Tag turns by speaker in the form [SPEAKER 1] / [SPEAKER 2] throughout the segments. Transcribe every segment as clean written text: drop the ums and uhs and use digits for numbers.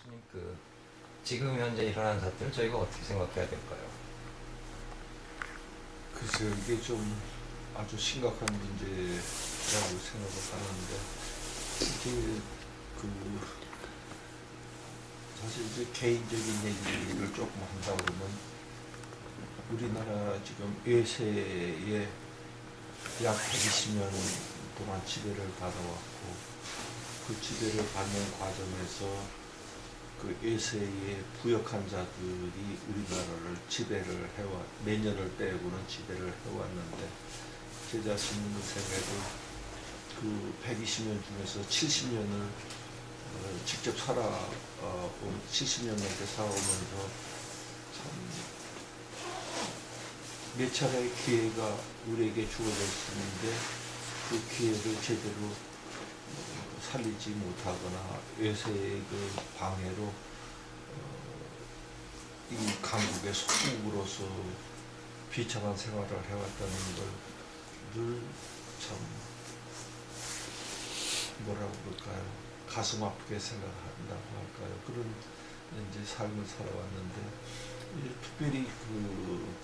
[SPEAKER 1] 교수님, 지금 현재 일어난 사태를 저희가 어떻게 생각해야 될까요?
[SPEAKER 2] 글쎄요, 이게 좀 아주 심각한 문제라고 생각을 하는데, 이게 그 사실 이제 개인적인 얘기를 조금 한다 그러면, 우리나라 지금 외세에 약 120년 동안 지배를 받아왔고, 그 지배를 받는 과정에서 그 외세에 부역한 자들이 우리나라를 지배를 몇 년을 빼고는 지배를 해왔는데, 제 자신 생에도 그 120년 중에서 70년을 직접 살아온 70년 넘게 살아오면서 참 몇 차례의 기회가 우리에게 주어졌었는데, 그 기회를 제대로 살리지 못하거나 외세의 그 방해로 이 강국의 속국으로서 비참한 생활을 해왔다는 걸 늘 참 뭐라고 그럴까요? 가슴 아프게 생각한다고 할까요? 그런 이제 삶을 살아왔는데, 특별히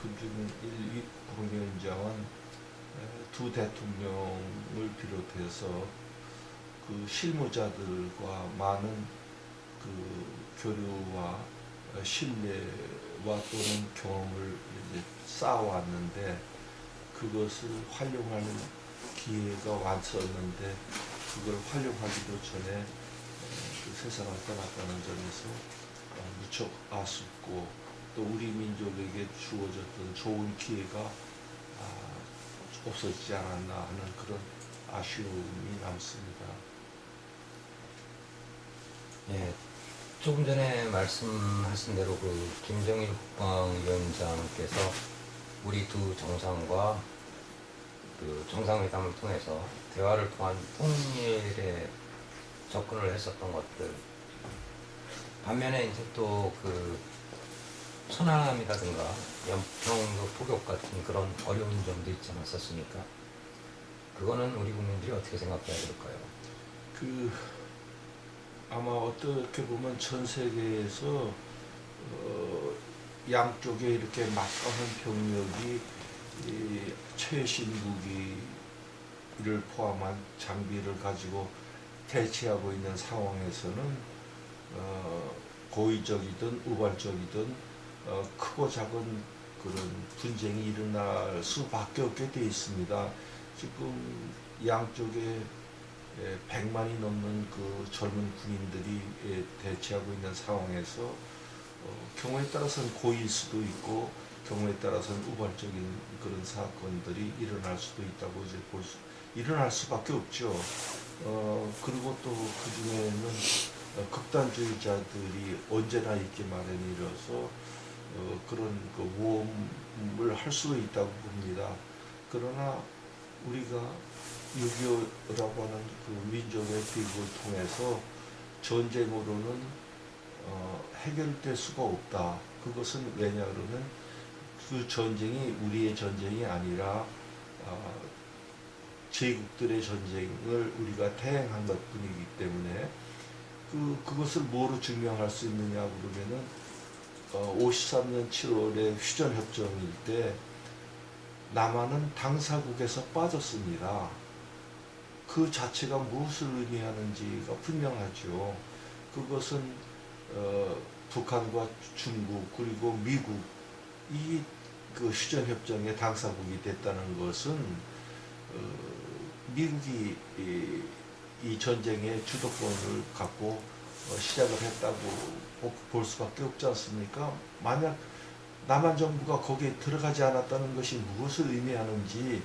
[SPEAKER 2] 그중 일 국무위원장은 두 대통령을 비롯해서 그 실무자들과 많은 그 교류와 신뢰와 또는 경험을 이제 쌓아왔는데, 그것을 활용할 기회가 왔었는데 그걸 활용하기도 전에 그 세상을 떠났다는 점에서 무척 아쉽고, 또 우리 민족에게 주어졌던 좋은 기회가 없어지지 않았나 하는 그런 아쉬움이 남습니다.
[SPEAKER 1] 예, 조금 전에 말씀하신 대로 김정일 국방위원장께서 우리 두 정상과 정상회담을 통해서 대화를 통한 통일에 접근을 했었던 것들, 반면에 이제 또 천안함이라든가 연평도 포격 같은 그런 어려운 점도 있지 않았었습니까? 그거는 우리 국민들이 어떻게 생각해야 될까요?
[SPEAKER 2] 아마 어떻게 보면 전 세계에서 양쪽에 이렇게 맞서는 병력이 최신 무기를 포함한 장비를 가지고 대치하고 있는 상황에서는 고의적이든 우발적이든 크고 작은 그런 분쟁이 일어날 수밖에 없게 되어 있습니다. 지금 양쪽에 100만이 넘는 그 젊은 군인들이 대치하고 있는 상황에서 경우에 따라서는 고의일 수도 있고, 경우에 따라서는 우발적인 그런 사건들이 일어날 수도 있다고 이제 일어날 수밖에 없죠. 그리고 또 그 중에는 극단주의자들이 언제나 있기 마련이라서 그런 그 모험을 할 수도 있다고 봅니다. 그러나 우리가 6.25라고 하는 그 민족의 기구를 통해서 전쟁으로는 해결될 수가 없다. 그것은 왜냐 그러면 그 전쟁이 우리의 전쟁이 아니라 제국들의 전쟁을 우리가 대행한 것뿐이기 때문에, 그것을 뭐로 증명할 수 있느냐 그러면은 53년 7월에 휴전협정일 때 남한은 당사국에서 빠졌습니다. 그 자체가 무엇을 의미하는지가 분명하죠. 그것은 북한과 중국 그리고 미국이 그 휴전협정의 당사국이 됐다는 것은 미국이 이 전쟁의 주도권을 갖고 시작을 했다고 볼 수밖에 없지 않습니까? 만약 남한 정부가 거기에 들어가지 않았다는 것이 무엇을 의미하는지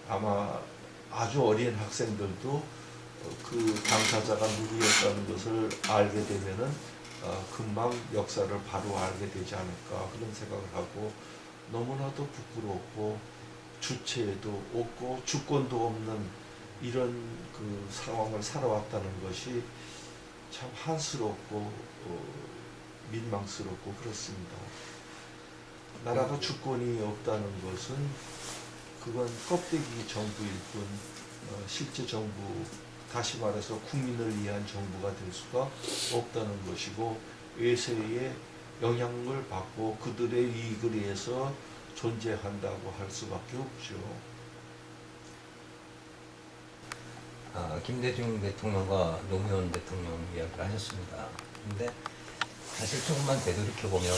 [SPEAKER 2] 아마 아주 어린 학생들도 그 당사자가 누구였다는 것을 알게 되면은 금방 역사를 바로 알게 되지 않을까 그런 생각을 하고, 너무나도 부끄럽고 주체도 없고 주권도 없는 이런 그 상황을 살아왔다는 것이 참 한스럽고 민망스럽고 그렇습니다. 나라가 주권이 없다는 것은 그건 껍데기 정부일 뿐 실제 정부, 다시 말해서 국민을 위한 정부가 될 수가 없다는 것이고, 외세의 영향을 받고 그들의 이익을 위해서 존재한다고 할 수밖에 없죠.
[SPEAKER 1] 김대중 대통령과 노무현 대통령 이야기를 하셨습니다. 근데 사실 조금만 되돌이켜보면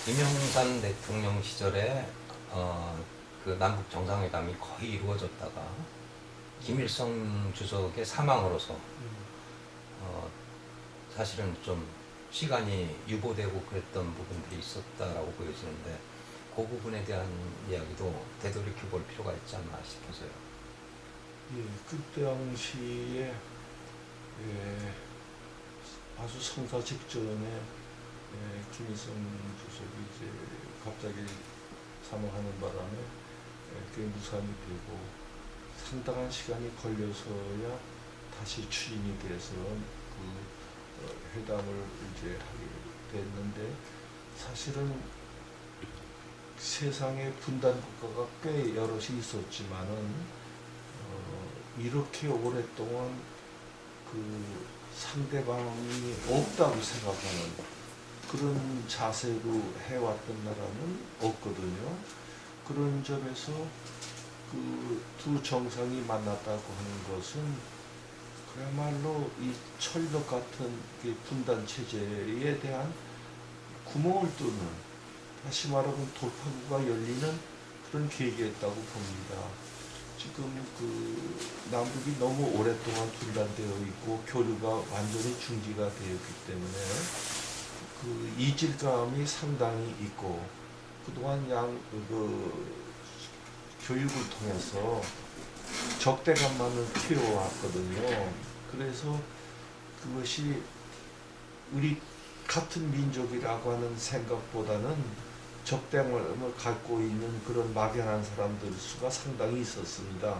[SPEAKER 1] 김영삼 대통령 시절에 그 남북 정상회담이 거의 이루어졌다가 김일성 주석의 사망으로서 사실은 좀 시간이 유보되고 그랬던 부분들이 있었다라고 보여지는데 그 부분에 대한 이야기도 되돌이켜 볼 필요가 있지 않나 싶어서요.
[SPEAKER 2] 예, 그 당시에 아주 성사 직전에 김일성 주석이 이제 갑자기 사망하는 바람에 그게 무산이 되고 상당한 시간이 걸려서야 다시 추진이 돼서 그 회담을 이제 하게 됐는데 사실은 세상에 분단 국가가 꽤 여럿이 있었지만은 이렇게 오랫동안 그 상대방이 없다고 생각하는 그런 자세로 해왔던 나라는 없거든요. 그런 점에서 그 두 정상이 만났다고 하는 것은 그야말로 이 철벽 같은 분단 체제에 대한 구멍을 뚫는, 다시 말하면 돌파구가 열리는 그런 계기였다고 봅니다. 지금 그 남북이 너무 오랫동안 분단되어 있고 교류가 완전히 중지가 되었기 때문에 그 이질감이 상당히 있고 그동안 교육을 통해서 적대감만을 키워왔거든요. 그래서 그것이 우리 같은 민족이라고 하는 생각보다는 적대감을 갖고 있는 그런 막연한 사람들 수가 상당히 있었습니다.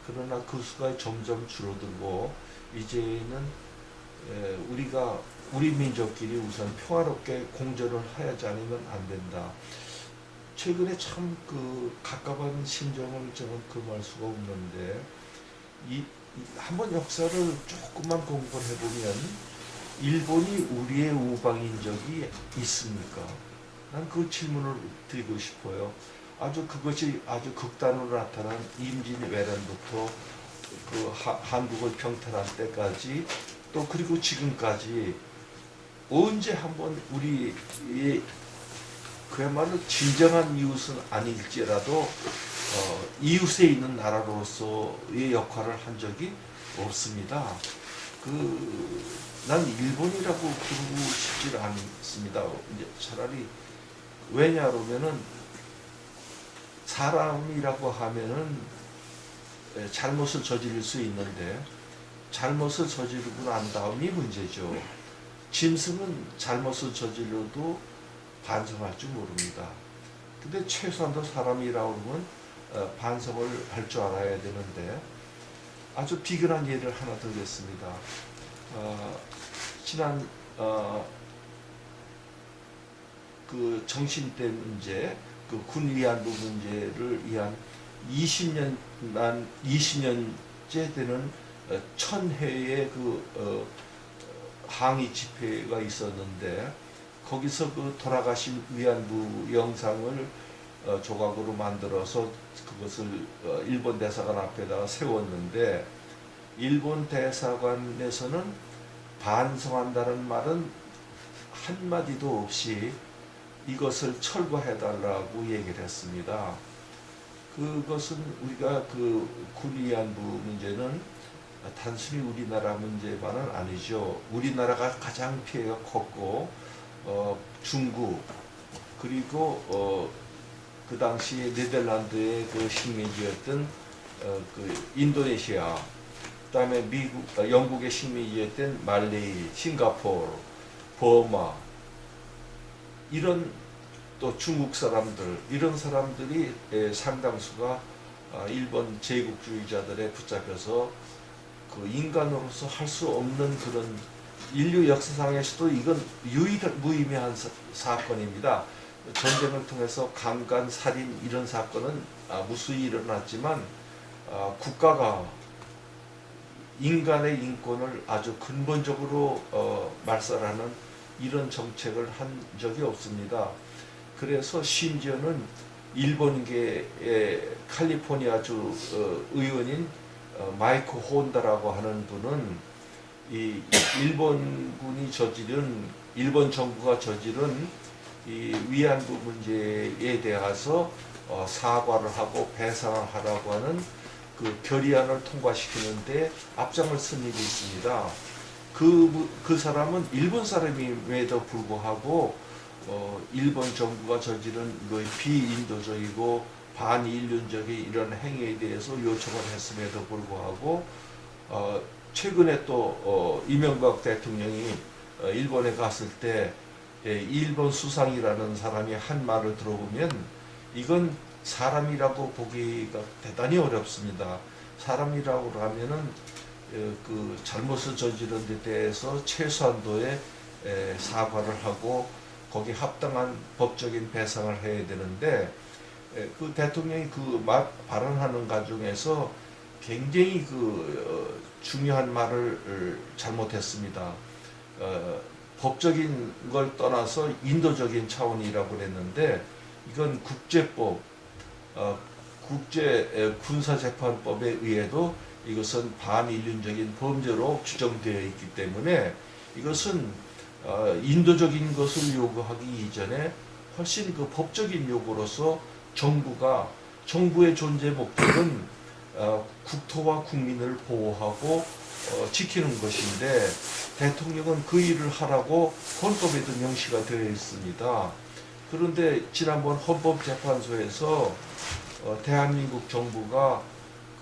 [SPEAKER 2] 그러나 그 수가 점점 줄어들고 이제는 우리 민족끼리 우선 평화롭게 공존을 하지 않으면 안 된다. 최근에 참 그 갑갑한 심정을 저는 금할 수가 없는데 한번 역사를 조금만 공부를 해보면 일본이 우리의 우방인 적이 있습니까? 난 그 질문을 드리고 싶어요. 그것이 아주 극단으로 나타난 임진왜란부터 그 한국을 병탈한 때까지 또 그리고 지금까지 언제 한번 우리의 그야말로 진정한 이웃은 아닐지라도 이웃에 있는 나라로서의 역할을 한 적이 없습니다. 난 일본이라고 부르고 싶지 않습니다. 이제 차라리 왜냐하면은 사람이라고 하면은 잘못을 저지를 수 있는데 잘못을 저지르고 난 다음이 문제죠. 짐승은 잘못을 저질러도 반성할 줄 모릅니다. 근데 최소한도 사람이라고 하면 반성을 할 줄 알아야 되는데 아주 비근한 예를 하나 들겠습니다. 지난 그 정신대 문제, 그 군 위안부 문제를 위한 20년째 되는 1000회의 그 항의 집회가 있었는데 거기서 그 돌아가신 위안부 영상을 조각으로 만들어서 그것을 일본 대사관 앞에다가 세웠는데 일본 대사관에서는 반성한다는 말은 한마디도 없이 이것을 철거해달라고 얘기를 했습니다. 그것은 우리가 그 군 위안부 문제는 단순히 우리나라 문제만은 아니죠. 우리나라가 가장 피해가 컸고 중국 그리고 그 당시 네덜란드의 그 식민지였던 그 인도네시아, 그다음에 영국의 식민지였던 말레이, 싱가포르, 버마 이런 또 중국 사람들 이런 사람들이 상당수가 일본 제국주의자들에 붙잡혀서 그 인간으로서 할 수 없는 그런 인류 역사상에서도 이건 유일무이한 사건입니다. 전쟁을 통해서 강간, 살인 이런 사건은 무수히 일어났지만 국가가 인간의 인권을 아주 근본적으로 말살하는 이런 정책을 한 적이 없습니다. 그래서 심지어는 일본계의 캘리포니아주 의원인 마이크 혼다라고 하는 분은 이 일본 정부가 저지른 이 위안부 문제에 대해서 사과를 하고 배상을 하라고 하는 그 결의안을 통과시키는데 앞장을 쓴 일이 있습니다. 그 사람은 일본 사람임에도 불구하고 일본 정부가 저지른 거의 비인도적이고 반인륜적인 이런 행위에 대해서 요청을 했음에도 불구하고 최근에 또 이명박 대통령이 일본에 갔을 때 일본 수상이라는 사람이 한 말을 들어보면 이건 사람이라고 보기가 대단히 어렵습니다. 사람이라고 하면은 그 잘못을 저지른 데 대해서 최소한도의 사과를 하고 거기 합당한 법적인 배상을 해야 되는데 그 대통령이 그 발언하는 과정에서 굉장히 그 중요한 말을 잘못했습니다. 법적인 걸 떠나서 인도적인 차원이라고 그랬는데 이건 국제법, 국제 군사재판법에 의해도 이것은 반인륜적인 범죄로 규정되어 있기 때문에 이것은 인도적인 것을 요구하기 이전에 훨씬 그 법적인 요구로서 정부의 존재 목적은 국토와 국민을 보호하고 지키는 것인데 대통령은 그 일을 하라고 헌법에도 명시가 되어 있습니다. 그런데 지난번 헌법재판소에서 대한민국 정부가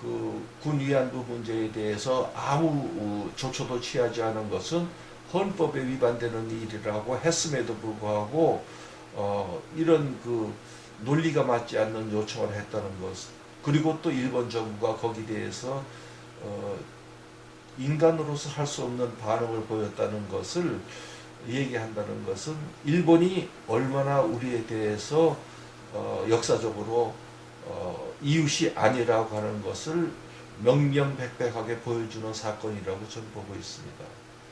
[SPEAKER 2] 그 군 위안부 문제에 대해서 아무 조처도 취하지 않은 것은 헌법에 위반되는 일이라고 했음에도 불구하고 이런 그 논리가 맞지 않는 요청을 했다는 것, 그리고 또 일본 정부가 거기에 대해서 인간으로서 할 수 없는 반응을 보였다는 것을 얘기한다는 것은 일본이 얼마나 우리에 대해서 역사적으로 이웃이 아니라고 하는 것을 명명백백하게 보여주는 사건이라고 저는 보고 있습니다.